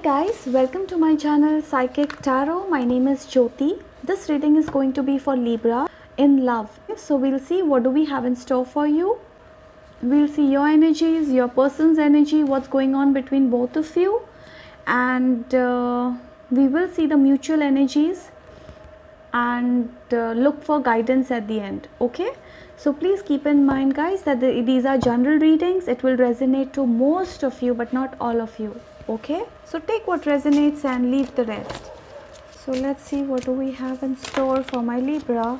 guys, welcome to my channel Psychic Tarot. My name is Jyoti. This reading is going to be for Libra in love. So we'll see what do we have in store for you. We'll see your energies, your person's energy, what's going on between both of you, and we will see the mutual energies and look for guidance at the end. Okay, so please keep in mind guys that these are general readings. It will resonate to most of you but not all of you. Okay, so take what resonates and leave the rest. So let's see what do we have in store for my Libra.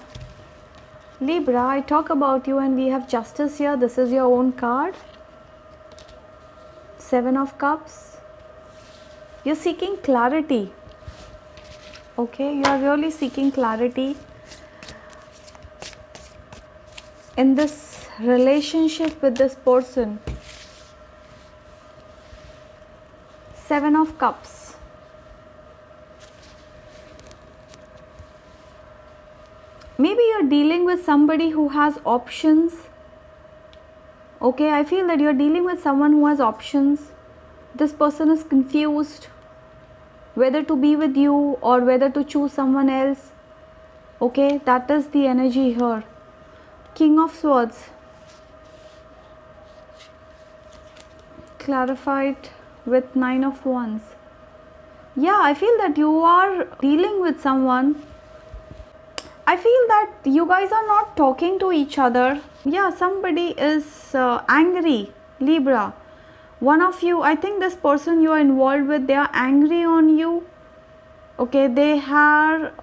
Libra, I talk about you and we have Justice here. This is your own card. Seven of Cups. You're seeking clarity. Okay, you are really seeking clarity in this relationship with this person. Seven of Cups. Maybe you're dealing with somebody who has options. Okay, I feel that you're dealing with someone who has options. This person is confused whether to be with you or whether to choose someone else. Okay, that is the energy here. King of Swords. Clarified with Nine of Wands. Yeah, I feel that you are dealing with someone. I feel that you guys are not talking to each other. Yeah, somebody is angry, Libra. One of you, I think this person you are involved with, they are angry on you. Okay, they are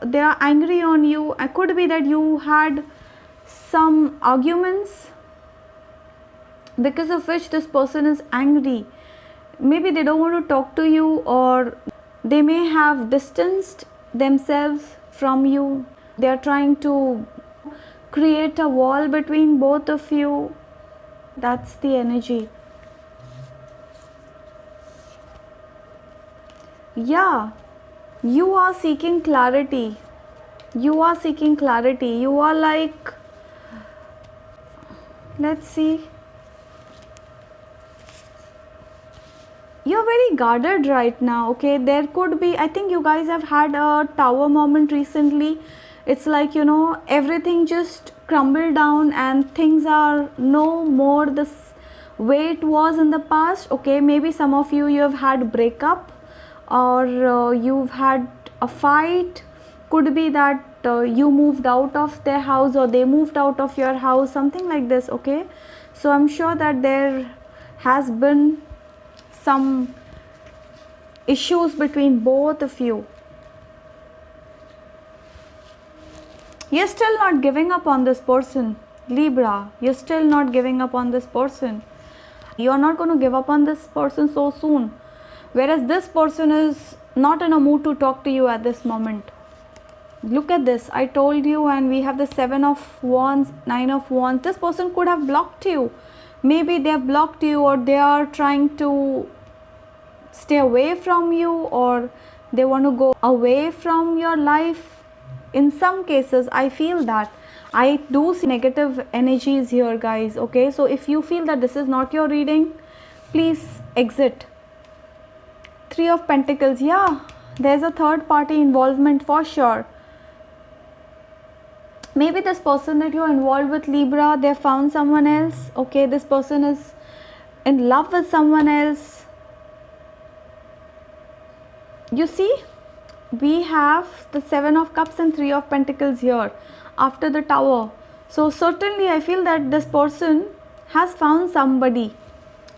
angry on you. It could be that you had some arguments because of which this person is angry. Maybe they don't want to talk to you, or they may have distanced themselves from you. They are trying to create a wall between both of you. That's the energy. Yeah, you are seeking clarity. You are seeking clarity. You are like, let's see. You're very guarded right now. Okay, there could be, I think you guys have had a tower moment recently. It's like, you know, everything just crumbled down and things are no more the way it was in the past. Okay, maybe some of you have had breakup, or you've had a fight. Could be that you moved out of their house or they moved out of your house, something like this. Okay, so I'm sure that there has been some issues between both of you. You're still not giving up on this person, Libra. You're still not giving up on this person. You're not going to give up on this person so soon. Whereas this person is not in a mood to talk to you at this moment. Look at this. I told you, and we have the Seven of Wands, Nine of Wands. This person could have blocked you. Maybe they have blocked you, or they are trying to stay away from you, or they want to go away from your life. In some cases, I feel that I do see negative energies here, guys. Okay, so if you feel that this is not your reading, please exit. Three of Pentacles. Yeah, there's a third party involvement for sure. Maybe this person that you're involved with, Libra, they found someone else. Okay, this person is in love with someone else. You see, we have the Seven of Cups and Three of Pentacles here after the Tower. So certainly I feel that this person has found somebody.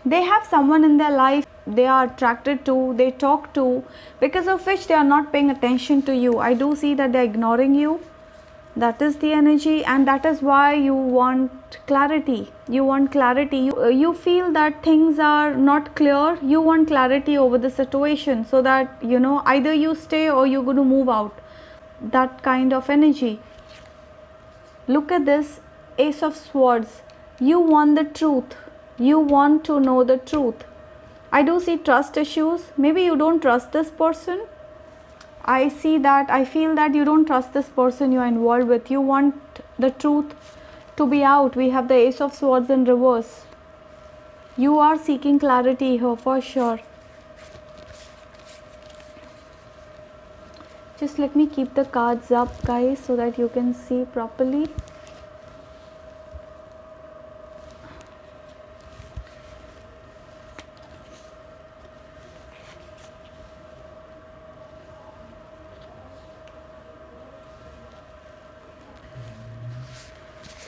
They have someone in their life they are attracted to, they talk to, because of which they are not paying attention to you. I do see that they are ignoring you. That is the energy, and that is why you want clarity. You want clarity. You feel that things are not clear. You want clarity over the situation, so that, you know, either you stay or you're going to move out. That kind of energy. Look at this Ace of Swords. You want the truth. You want to know the truth. I do see trust issues. Maybe you don't trust this person. I see that, I feel that you don't trust this person you're involved with. You want the truth to be out. We have the Ace of Swords in reverse. You are seeking clarity here for sure. Just let me keep the cards up, guys, so that you can see properly.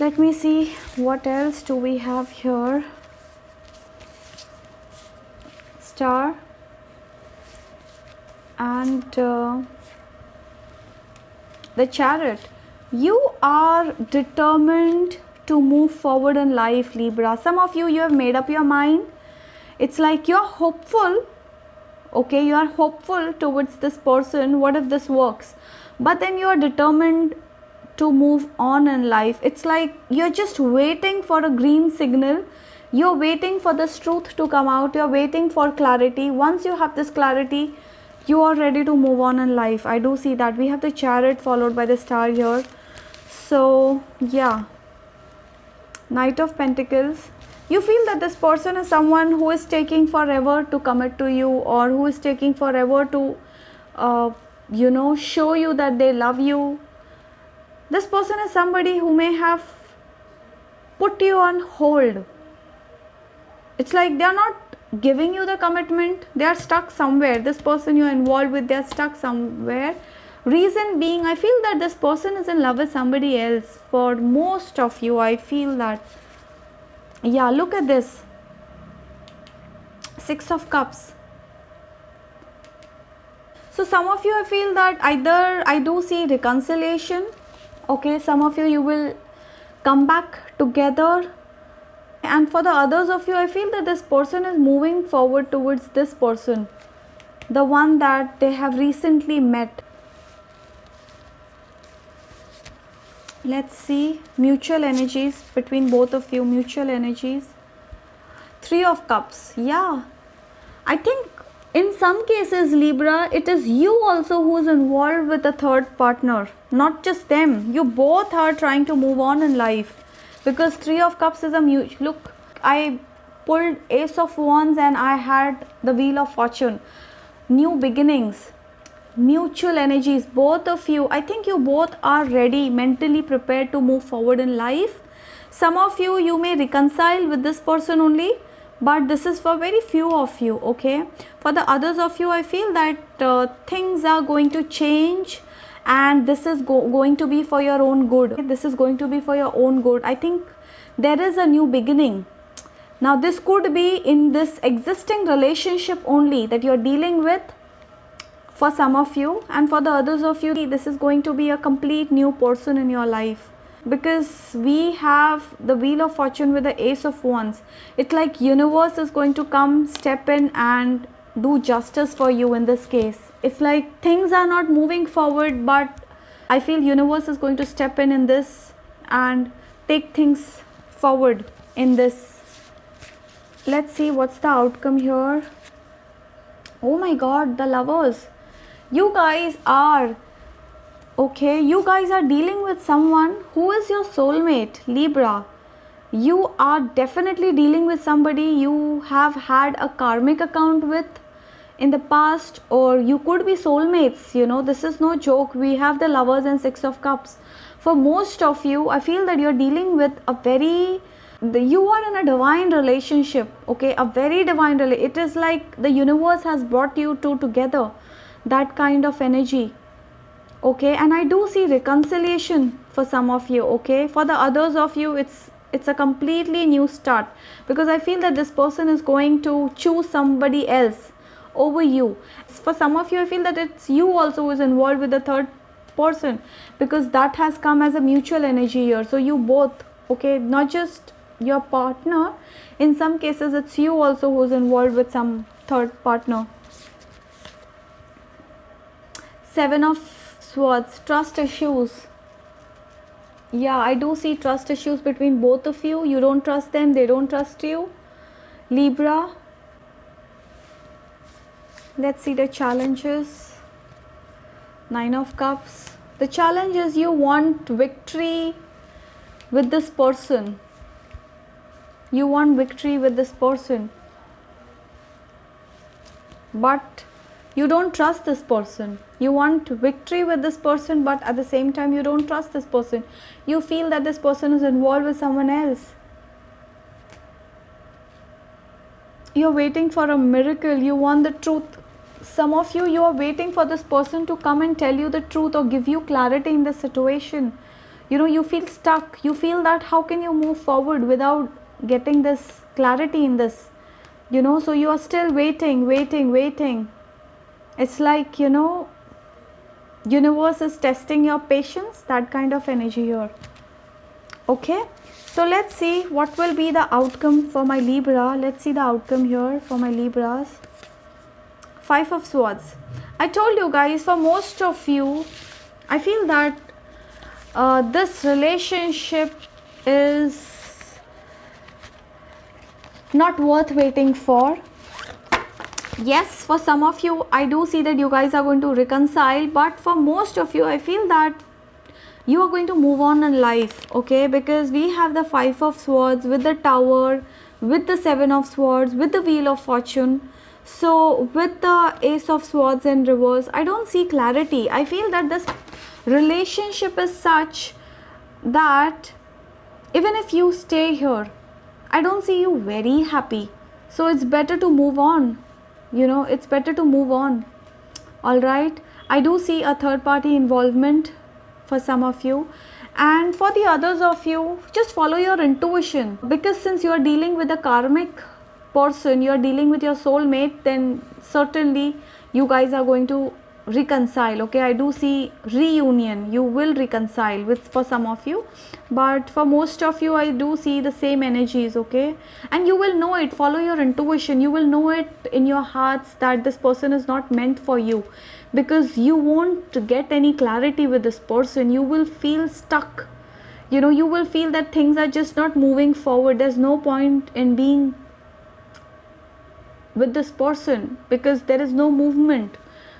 Let me see what else do we have here. Star and the Chariot. You are determined to move forward in life, Libra. Some of you have made up your mind. It's like you're hopeful. Okay, you are hopeful towards this person. What if this works? But then you are determined to move on in life. It's like you're just waiting for a green signal. You're waiting for this truth to come out. You're waiting for clarity. Once you have this clarity, you are ready to move on in life. I do see that. We have the Chariot followed by the Star here. So yeah, Knight of Pentacles. You feel that this person is someone who is taking forever to commit to you, or who is taking forever to show you that they love you. This person is somebody who may have put you on hold. It's like they are not giving you the commitment. They are stuck somewhere. This person you are involved with, they are stuck somewhere. Reason being, I feel that this person is in love with somebody else. For most of you, I feel that. Yeah, look at this. Six of Cups. So some of you, I feel that either I do see reconciliation. Okay, some of you will come back together, and for the others of you, I feel that this person is moving forward towards this person, the one that they have recently met. Let's see mutual energies between both of you. Mutual energies. Three of Cups. Yeah, I think in some cases, Libra, it is you also who is involved with the third partner, not just them. You both are trying to move on in life, because Three of Cups is a mutual. Look, I pulled Ace of Wands and I had the Wheel of Fortune. New beginnings, mutual energies. Both of you, I think you both are ready, mentally prepared to move forward in life. Some of you, you may reconcile with this person only, but this is for very few of you. Okay, for the others of you, I feel that things are going to change, and this is going to be for your own good. This is going to be for your own good. I think there is a new beginning. Now this could be in this existing relationship only that you are dealing with, for some of you, and for the others of you, this is going to be a complete new person in your life. Because we have the Wheel of Fortune with the Ace of Wands. It's like universe is going to come, step in and do justice for you in this case. It's like things are not moving forward, but I feel universe is going to step in this and take things forward in this. Let's see what's the outcome here. Oh my God, the Lovers. You guys are dealing with someone who is your soulmate, Libra. You are definitely dealing with somebody you have had a karmic account with in the past, or you could be soulmates. This is no joke. We have the Lovers and Six of Cups. For most of you, I feel that you're dealing with you are in a divine relationship. Okay, a very divine relationship. It is like the universe has brought you two together. That kind of energy. Okay, and I do see reconciliation for some of you. Okay, for the others of you, it's a completely new start, because I feel that this person is going to choose somebody else over you. For some of you, I feel that it's you also who is involved with the third person, because that has come as a mutual energy here. So you both, okay, not just your partner, in some cases it's you also who is involved with some third partner. Seven of Swords, trust issues. Yeah, I do see trust issues between both of you. You don't trust them, they don't trust you. Libra. Let's see the challenges. Nine of Cups. The challenge is you want victory with this person. You want victory with this person. But You don't trust this person. You want victory with this person, but at the same time you don't trust this person. You feel that this person is involved with someone else. You're waiting for a miracle. You want the truth. Some of you are waiting for this person to come and tell you the truth or give you clarity in the situation. You feel stuck. You feel that how can you move forward without getting this clarity in this. So you are still waiting. It's like, universe is testing your patience, that kind of energy here. Okay, so let's see what will be the outcome for my Libra. Let's see the outcome here for my Libras. 5 of Swords. I told you guys, for most of you, I feel that this relationship is not worth waiting for. Yes, for some of you, I do see that you guys are going to reconcile, but for most of you, I feel that you are going to move on in life, okay? Because we have the 5 of Swords with the Tower, with the 7 of Swords, with the Wheel of Fortune. So with the Ace of Swords in reverse, I don't see clarity. I feel that this relationship is such that even if you stay here, I don't see you very happy. So it's better to move on. It's better to move on. Alright. I do see a third party involvement for some of you. And for the others of you, just follow your intuition. Because since you are dealing with a karmic person, you are dealing with your soulmate, then certainly you guys are going to reconcile. Okay, I do see reunion. You will reconcile for some of you, but for most of you I do see the same energies. Okay, and you will know it. Follow your intuition. You will know it in your hearts that this person is not meant for you, because you won't get any clarity with this person. You will feel stuck. You will feel that things are just not moving forward. There's no point in being with this person because there is no movement.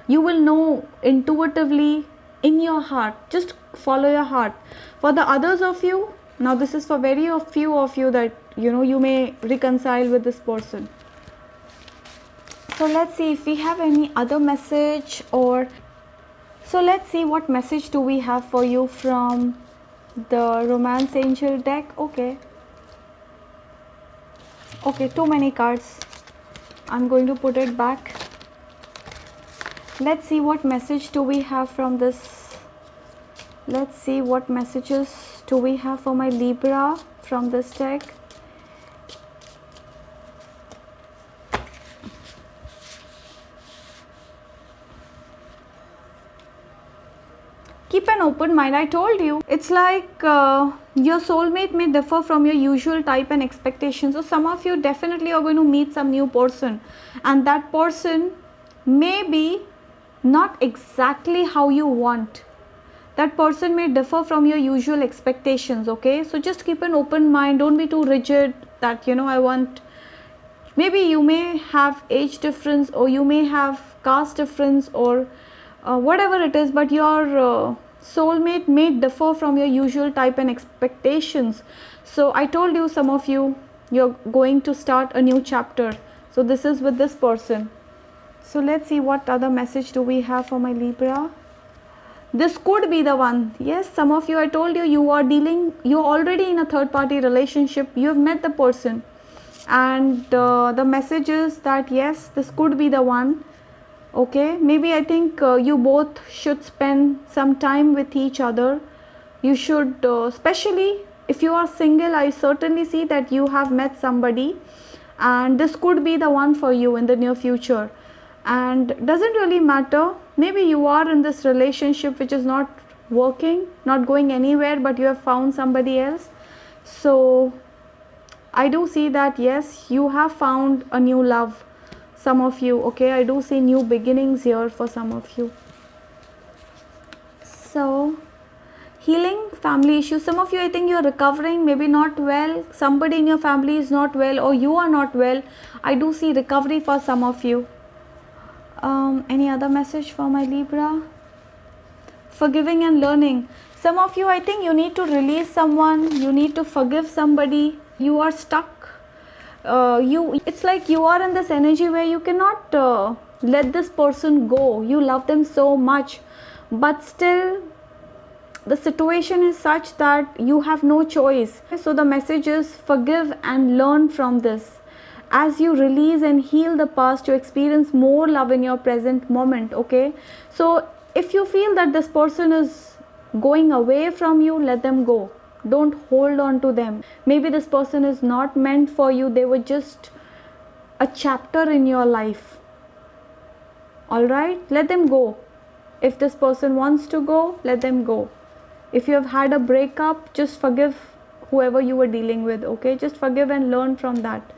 You will know intuitively in your heart. Just follow your heart. For the others of you, now this is for very few of you that you may reconcile with this person. So let's see if we have any other message, or so let's see what message do we have for you from the Romance Angel deck. Okay, too many cards. I'm going to put it back. Let's see what message do we have from this. Let's see what messages do we have for my Libra from this deck. Keep an open mind. I told you, it's like your soulmate may differ from your usual type and expectations. So some of you definitely are going to meet some new person, and that person may be not exactly how you want. That person may differ from your usual expectations. Okay, so just keep an open mind. Don't be too rigid that I want. Maybe you may have age difference, or you may have caste difference, or whatever it is, but your soulmate may differ from your usual type and expectations. So I told you, some of you, you're going to start a new chapter. So this is with this person. So let's see what other message do we have for my Libra. This could be the one. Yes, some of you, I told you, you're already in a third party relationship. You have met the person, and the message is that yes, this could be the one. Okay, maybe I think you both should spend some time with each other. You should, especially if you are single, I certainly see that you have met somebody, and this could be the one for you in the near future. And doesn't really matter, maybe you are in this relationship which is not working, not going anywhere, but you have found somebody else. So I do see that yes, you have found a new love, some of you. Okay, I do see new beginnings here for some of you. So healing family issues. Some of you, I think you're recovering, maybe not well. Somebody in your family is not well, or you are not well. I do see recovery for some of you. Any other message for my Libra? Forgiving and learning. Some of you, I think you need to release someone. You need to forgive somebody. You are stuck. It's like you are in this energy where you cannot let this person go. You love them so much, but still the situation is such that you have no choice. So the message is forgive and learn from this. As you release and heal the past, you experience more love in your present moment. Okay, so if you feel that this person is going away from you, let them go. Don't hold on to them. Maybe this person is not meant for you. They were just a chapter in your life. All right, let them go. If this person wants to go, let them go. If you have had a breakup, just forgive whoever you were dealing with. Okay, just forgive and learn from that.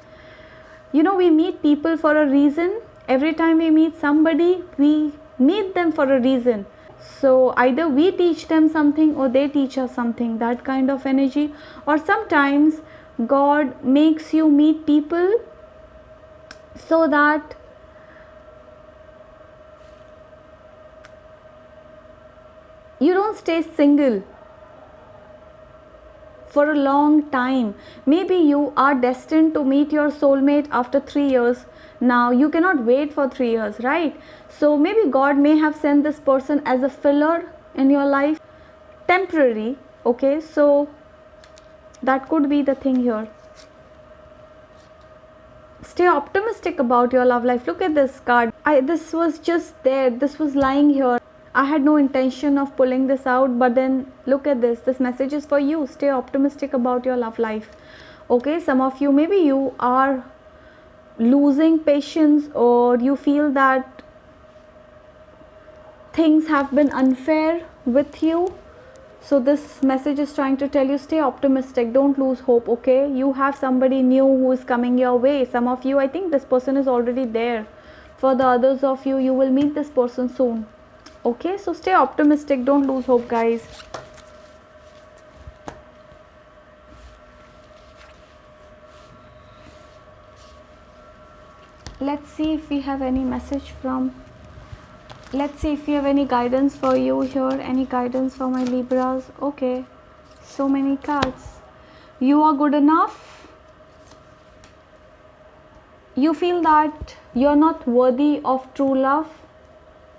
You know, we meet people for a reason. Every time we meet somebody, we meet them for a reason. So either we teach them something or they teach us something, that kind of energy. Or sometimes God makes you meet people so that you don't stay single for a long time. Maybe you are destined to meet your soulmate after 3 years. Now you cannot wait for 3 years, right? So maybe God may have sent this person as a filler in your life, temporary. Okay, so that could be the thing here. Stay optimistic about your love life. Look at this card. This was just there. This was lying here. I had no intention of pulling this out, but then look at this. This message is for you. Stay optimistic about your love life. Okay, some of you, maybe you are losing patience, or you feel that things have been unfair with you. So this message is trying to tell you, stay optimistic. Don't lose hope. Okay, you have somebody new who is coming your way. Some of you, I think this person is already there. For the others of you, you will meet this person soon. Okay, so stay optimistic. Don't lose hope, guys. Let's see if we have any message from, let's see if we have any guidance for you here. Any guidance for my Libras? Okay, so many cards. You are good enough. You feel that you're not worthy of true love.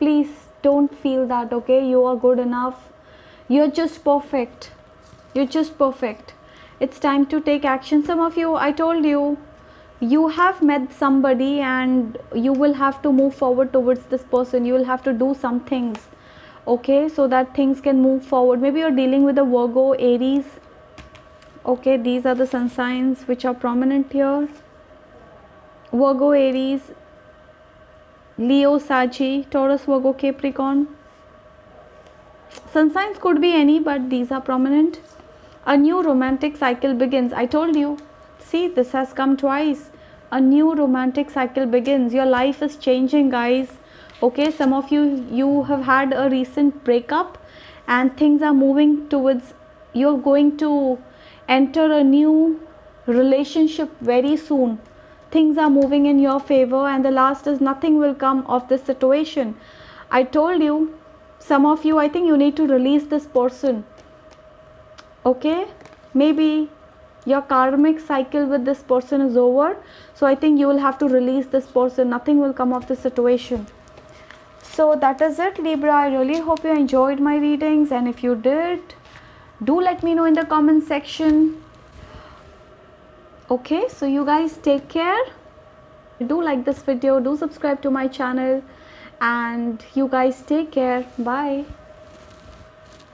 Please don't feel that. Okay, you are good enough. You're just perfect. You're just perfect. It's time to take action. Some of you, I told you, you have met somebody and you will have to move forward towards this person. You will have to do some things, okay, so that things can move forward. Maybe you're dealing with a Virgo, Aries. Okay, these are the sun signs which are prominent here. Virgo, Aries, Leo, Saggy, Taurus, Virgo, Capricorn. Sun signs could be any, but these are prominent. A new romantic cycle begins. I told you. See, this has come twice. A new romantic cycle begins. Your life is changing, guys. Okay, some of you have had a recent breakup and things are moving towards, you're going to enter a new relationship very soon. Things are moving in your favor, and the last is nothing will come of this situation. I told you, some of you, I think you need to release this person. Okay, maybe your karmic cycle with this person is over, so I think you will have to release this person. Nothing will come of this situation. So that is it, Libra. I really hope you enjoyed my readings, and if you did, do let me know in the comment section. Okay, so you guys take care. Do like this video, do subscribe to my channel, and you guys take care. Bye.